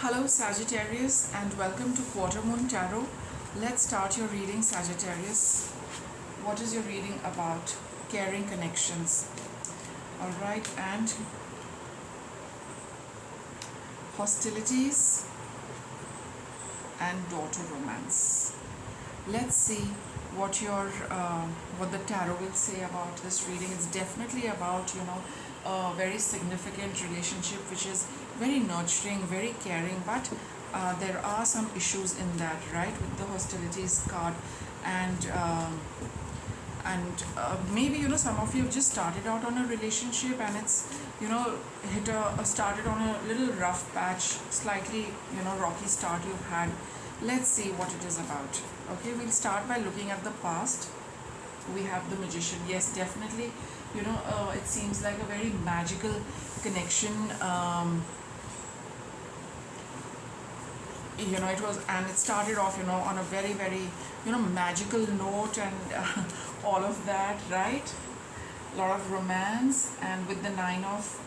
Hello Sagittarius and welcome to Quarter Moon Tarot. Let's start your reading, Sagittarius. What is your reading about? Caring connections. Alright, and hostilities and daughter romance. Let's see what the tarot will say about this reading. It's definitely about a very significant relationship which is very nurturing, very caring, but there are some issues in that, right, with the hostilities card. And maybe some of you have just started out on a relationship and it's started on a little rough patch, slightly rocky start you've had. Let's see what it is about. Okay, we'll start by looking at the past. We have the Magician. Yes, definitely it seems like a very magical connection. It started off on a very very magical note, and all of that, right? A lot of romance, and with the Nine of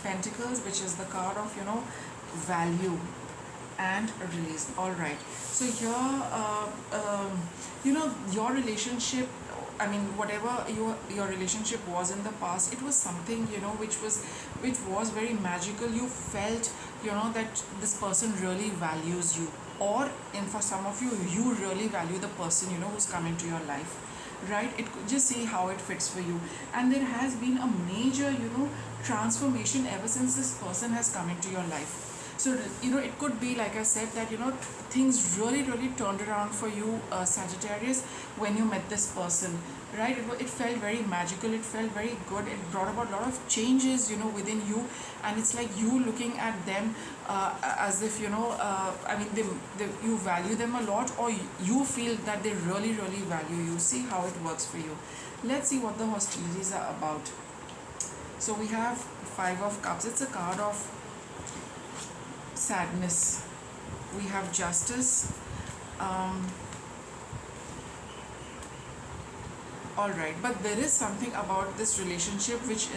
Pentacles, which is the card of value and release. All right, so here your relationship, I mean, whatever your relationship was in the past, it was something which was very magical. You felt that this person really values you, or for some of you really value the person who's come into your life, right? It could just see how it fits for you, and there has been a major transformation ever since this person has come into your life. So it could be, like I said, that things really really turned around for you, Sagittarius, when you met this person, right? It felt very magical, it felt very good, it brought about a lot of changes within you, and it's like you looking at them as if you value them a lot, or you feel that they really really value you. See how it works for you. Let's see what the hostilities are about. So we have Five of Cups. It's a card of sadness. We have Justice. All right, but there is something about this relationship which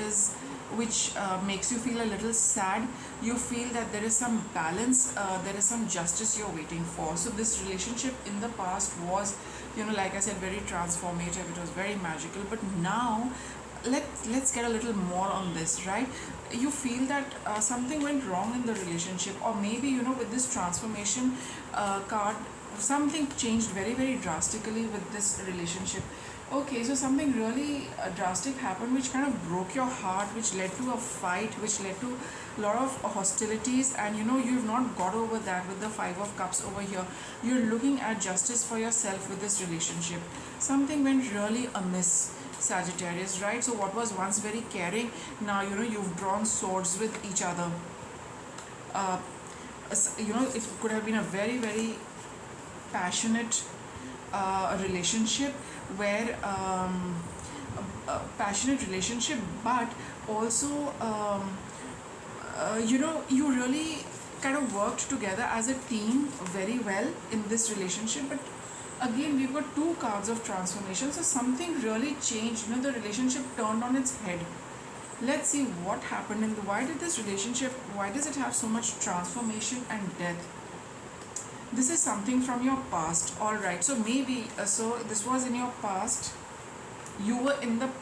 makes you feel a little sad. You feel that there is some balance, there is some justice you're waiting for. So this relationship in the past was like I said, very transformative, it was very magical, but now let's get a little more on this, right? You feel that something went wrong in the relationship, or maybe with this transformation card, something changed very very drastically with this relationship. Okay, so something really drastic happened which kind of broke your heart, which led to a fight, which led to a lot of hostilities, and you've not got over that with the Five of Cups over here. You're looking at justice for yourself with this relationship. Something went really amiss, Sagittarius, right? So what was once very caring, now you've drawn swords with each other. It could have been a very very passionate relationship, where a passionate relationship, but also you really kind of worked together as a team very well in this relationship. But again, we've got two cards of transformation, so something really changed. The relationship turned on its head. Let's see what happened, and why does it have so much transformation and death? This is something from your past. All right, so maybe so this was in your past. You were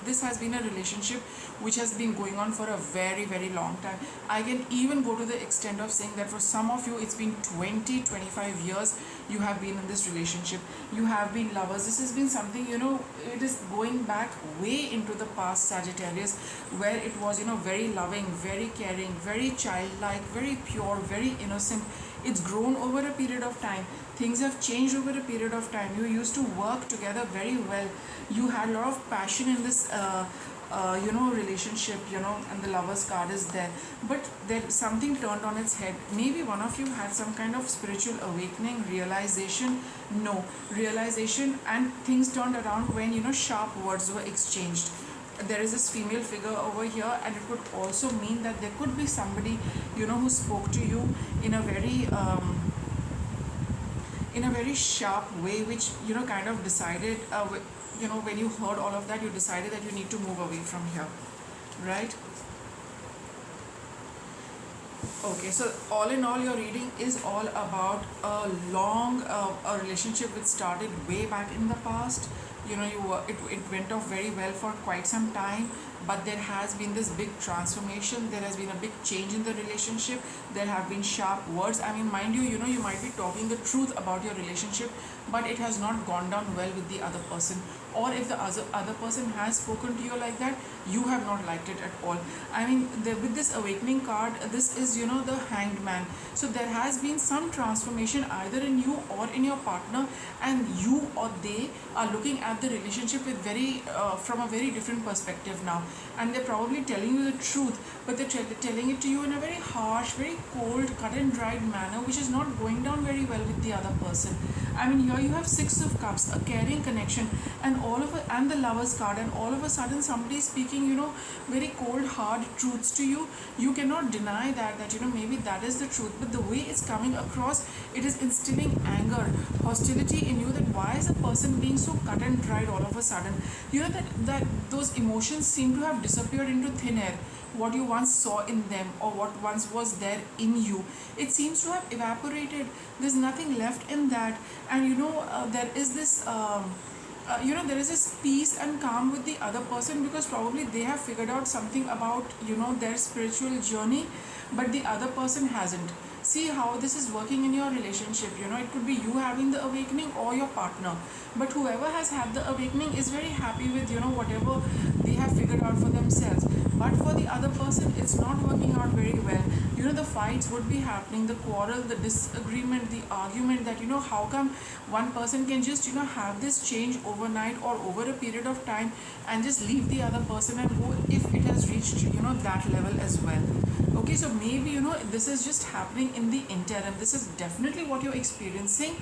this has been a relationship which has been going on for a very very long time. I can even go to the extent of saying that for some of you it's been 20-25 years you have been in this relationship. You have been lovers. This has been something, it is going back way into the past, Sagittarius, where it was very loving, very caring, very childlike, very pure, very innocent. It's grown over a period of time. Things have changed over a period of time. You used to work together very well. You had a lot of passion in this relationship, and the Lover's card is there. But there something turned on its head. Maybe one of you had some kind of spiritual awakening, realization, and things turned around when sharp words were exchanged. There is this female figure over here, and it could also mean that there could be somebody who spoke to you in a very sharp way, which kind of decided when you heard all of that, you decided that you need to move away from here, right? Okay, so all in all, your reading is all about a long a relationship which started way back in the past. You know, it went off very well for quite some time, but there has been this big transformation. There has been a big change in the relationship. There have been sharp words. I mean, mind you, you know, you might be talking the truth about your relationship, but it has not gone down well with the other person. Or if the other person has spoken to you like that, you have not liked it at all. I mean, with this awakening card, this is, you know, the hanged man. So there has been some transformation either in you or in your partner, and you or they are looking at the relationship with very from a very different perspective now, and they're probably telling you the truth, but they're telling it to you in a very harsh, very cold, cut and dried manner, which is not going down very well with the other person. I mean, here you have Six of Cups, a caring connection, and and the Lovers card, and all of a sudden somebody is speaking, you know, very cold, hard truths to you. You cannot deny that you know, maybe that is the truth, but the way it's coming across, it is instilling anger, hostility in you. That why is a person being so cut and dried all of a sudden? You know that those emotions seem to have disappeared into thin air. What you once saw in them, or what once was there in you, it seems to have evaporated. There's nothing left in that. And you know, there is this you know, there is this peace and calm with the other person, because probably they have figured out something about, you know, their spiritual journey, but the other person hasn't. See how this is working in your relationship. You know, it could be you having the awakening or your partner, but whoever has had the awakening is very happy with, you know, whatever they have figured out for themselves. But for the other person, it's not working out very well. You know, the fights would be happening, the quarrel, the disagreement, the argument, that, you know, how come one person can just, you know, have this change overnight or over a period of time, and just leave the other person and go, if it has reached, you know, that level as well. Okay, so maybe, you know, this is just happening in the interim. This is definitely what you're experiencing,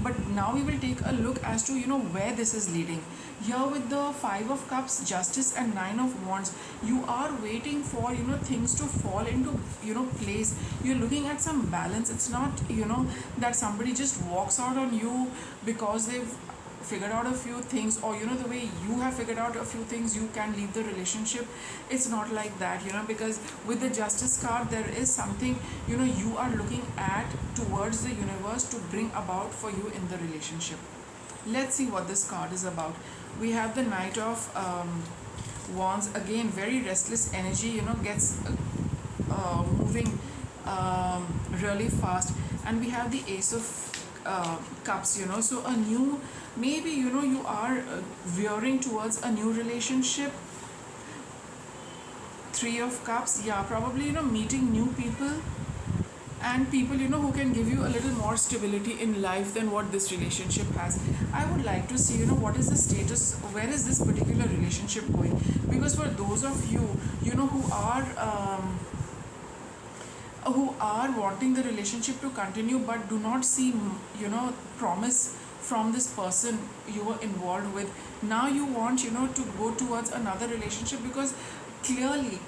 but now we will take a look as to, you know, where this is leading. Here with the Five of Cups, Justice, and Nine of Wands, you are waiting for, you know, things to fall into, you know, place. You're looking at some balance. It's not, you know, that somebody just walks out on you because they've figured out a few things, or, you know, the way you have figured out a few things, you can leave the relationship. It's not like that, you know, because with the Justice card, there is something, you know, you are looking at towards the universe to bring about for you in the relationship. Let's see what this card is about. We have the Knight of Wands, again very restless energy, you know, gets moving really fast. And we have the Ace of Cups, you know, so a new, maybe, you know, you are veering towards a new relationship. Three of Cups, yeah, probably, you know, meeting new people, and people, you know, who can give you a little more stability in life than what this relationship has. I would like to see, you know, what is the status, where is this particular relationship going, because for those of you, you know, who are wanting the relationship to continue but do not see, you know, promise from this person you were involved with, now you want, you know, to go towards another relationship, because clearly,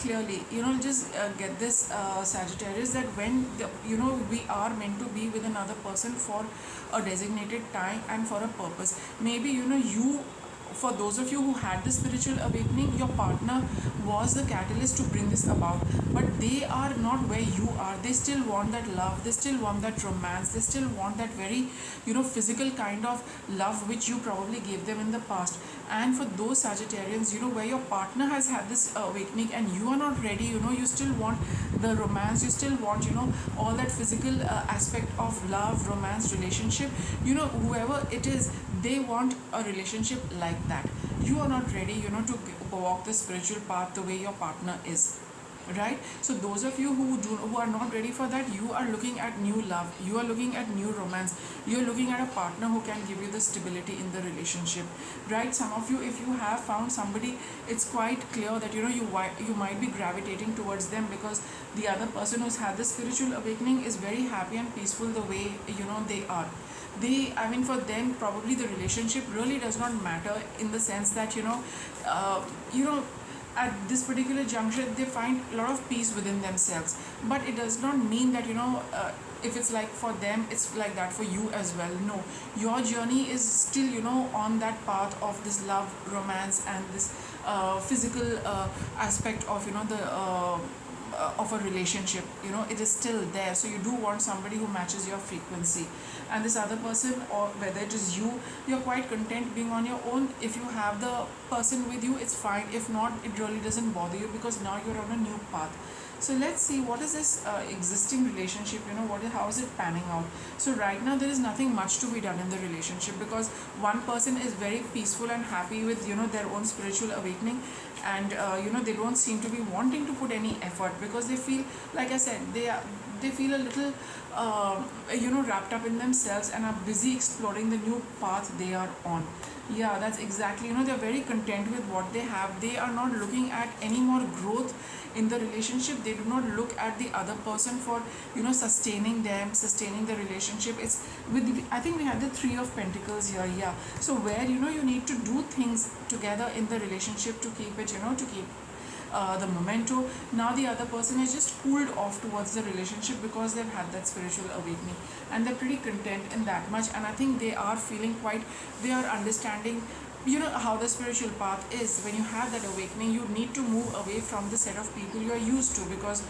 you know, just get this, Sagittarius, that when you know, we are meant to be with another person for a designated time and for a purpose. Maybe, you know, you, for those of you who had the spiritual awakening, your partner was the catalyst to bring this about, but they are not where you are. They still want that love, they still want that romance, they still want that very, you know, physical kind of love which you probably gave them in the past. And for those Sagittarians, you know, where your partner has had this awakening and you are not ready, you know, you still want the romance, you still want, you know, all that physical aspect of love, romance, relationship, you know, whoever it is, they want a relationship like that. You are not ready, you know, to walk the spiritual path the way your partner is, right? So those of you who are not ready for that, you are looking at new love, you are looking at new romance, you are looking at a partner who can give you the stability in the relationship, right? Some of you, if you have found somebody, it's quite clear that, you know, you might be gravitating towards them, because the other person who's had the spiritual awakening is very happy and peaceful the way, you know, they are. I mean, for them, probably the relationship really does not matter, in the sense that, you know, at this particular juncture, they find a lot of peace within themselves. But it does not mean that, you know, if it's like for them, it's like that for you as well. No, your journey is still, you know, on that path of this love, romance, and this physical aspect of, you know, the of a relationship, it is still there. So you do want somebody who matches your frequency. And this other person, or whether it is you, you're quite content being on your own. If you have the person with you, it's fine. If not, it really doesn't bother you, because now you're on a new path. So let's see, what is this existing relationship, how is it panning out. So right now there is nothing much to be done in the relationship, because one person is very peaceful and happy with their own spiritual awakening. And they don't seem to be wanting to put any effort, because they feel, like I said, they feel a little wrapped up in themselves and are busy exploring the new path they are on. Yeah, that's exactly, they're very content with what they have. They are not looking at any more growth in the relationship. They do not look at the other person for sustaining them, sustaining the relationship. It's with I think we have the 3 of Pentacles here. Yeah, so where you need to do things together in the relationship to keep it, to keep the memento. Now the other person has just cooled off towards the relationship, because they've had that spiritual awakening, and they're pretty content in that much. And I think they are feeling quite, they are understanding how the spiritual path is. When you have that awakening, you need to move away from the set of people you are used to, because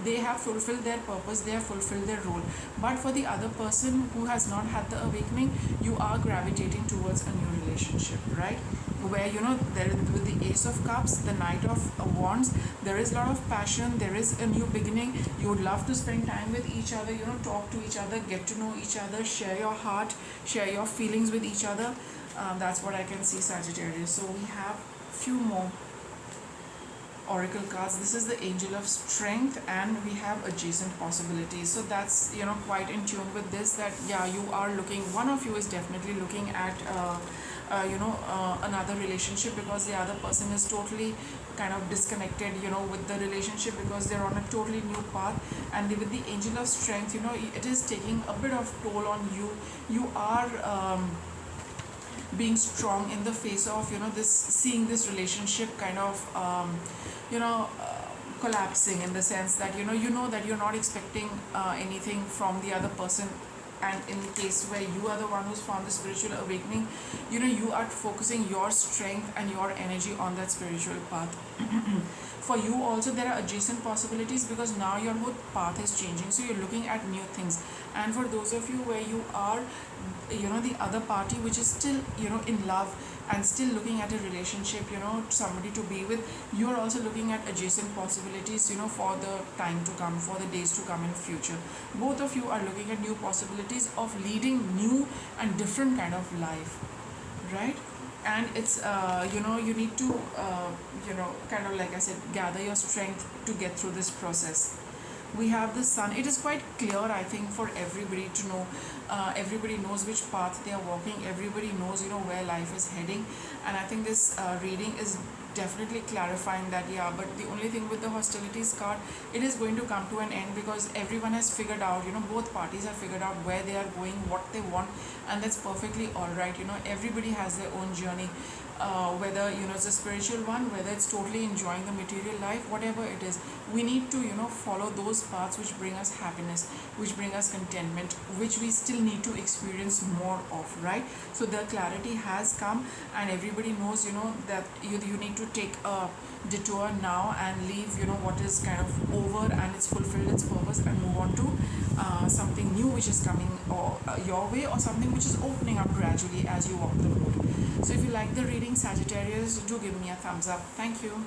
they have fulfilled their purpose, they have fulfilled their role. But for the other person who has not had the awakening, you are gravitating towards a new relationship, right? Where there with the Ace of Cups, the Knight of Wands, there is a lot of passion, there is a new beginning. You would love to spend time with each other, talk to each other, get to know each other, share your heart, share your feelings with each other. That's what I can see, Sagittarius. So we have few more oracle cards. This is the Angel of Strength, and we have adjacent possibilities. So that's quite in tune with this, that yeah, you are looking, one of you is definitely looking at another relationship, because the other person is totally kind of disconnected with the relationship, because they're on a totally new path. And with the Angel of Strength, it is taking a bit of toll on you. You are being strong in the face of this, seeing this relationship kind of collapsing, in the sense that that you're not expecting anything from the other person. And in case where you are the one who's found the spiritual awakening, you are focusing your strength and your energy on that spiritual path. For you also, there are adjacent possibilities, because now your whole path is changing, so you're looking at new things. And for those of you where you are the other party, which is still in love and still looking at a relationship, somebody to be with, you are also looking at adjacent possibilities for the time to come, for the days to come in future. Both of you are looking at new possibilities of leading new and different kind of life, right? And it's you need to kind of, like I said, gather your strength to get through this process. We have the Sun. It is quite clear, I think, for everybody to know. Everybody knows which path they are walking. Everybody knows where life is heading. And I think this reading is definitely clarifying that, yeah, but the only thing with the hostilities card, it is going to come to an end, because everyone has figured out, both parties have figured out where they are going, what they want, and that's perfectly all right. Everybody has their own journey, whether it's a spiritual one, whether it's totally enjoying the material life, whatever it is. We need to follow those paths which bring us happiness, which bring us contentment, which we still need to experience more of, right? So the clarity has come, and everybody knows that you need to take a detour now and leave what is kind of over and it's fulfilled its purpose, and move on to something new which is coming your way, or something which is opening up gradually as you walk the road. So if you like the reading, Sagittarius, do give me a thumbs up. Thank you.